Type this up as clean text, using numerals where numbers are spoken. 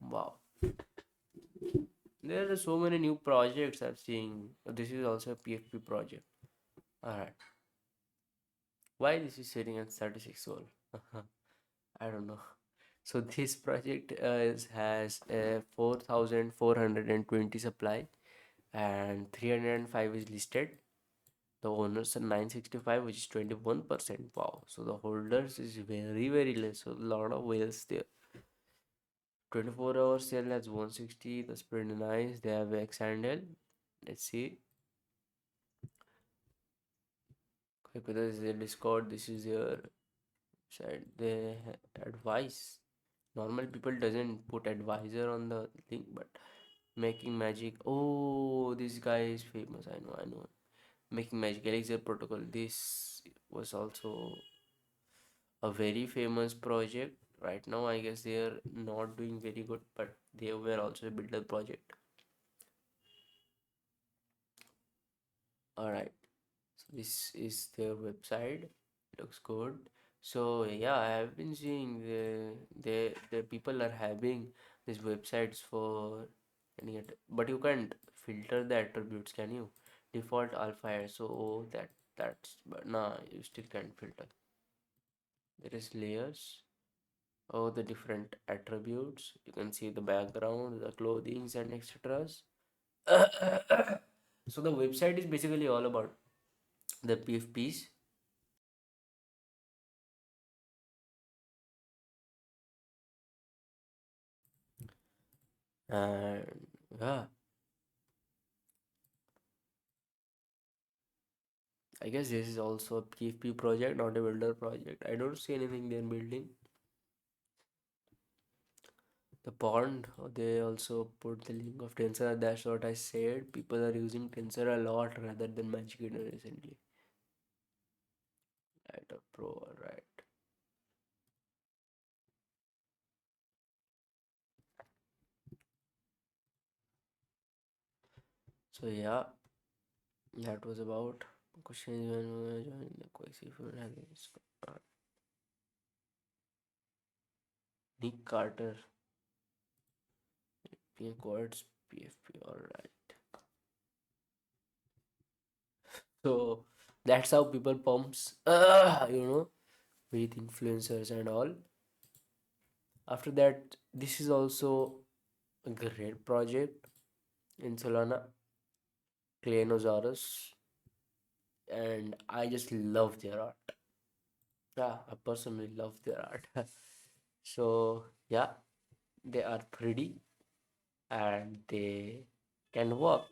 Wow. There are so many new projects I'm seeing. This is also a PFP project. Alright. Why this is sitting at 36 goal? I don't know. So this project has a 4,420 supply and 305 is listed. The owners are 965, which is 21%. Wow. So the holders is very, very less. So a lot of whales there. 24-hour sale has 160. That's pretty nice. They have X handle. Let's see. Okay, this is their Discord. This is their side. They advise. Normal people doesn't put advisor on the link, but making magic. Oh, this guy is famous. I know. Making magic elixir protocol. This was also a very famous project. Right now, I guess they are not doing very good, but they were also a builder project. All right. So this is their website. Looks good. So yeah, I have been seeing the people are having these websites for any but you can't filter the attributes, can you? Default alpha. So that's but nah, you still can't filter. There is layers. Oh, the different attributes. You can see the background, the clothings and etc. So the website is basically all about the PFPs. And yeah, I guess this is also a PFP project, not a builder project. I don't see anything they're building. The pond, they also put the link of Tensor. That's what I said. People are using Tensor a lot rather than Magic Eden recently. Right, a pro, right. So yeah, that was about question is when we are joining the quiz if you have this. Nick Carter, P Quartz, PFP, alright. So that's how people pumps, with influencers and all. After that, this is also a great project in Solana, Cleanosaurus, and I just love their art. Yeah, I personally love their art. So yeah, they are pretty and they can work.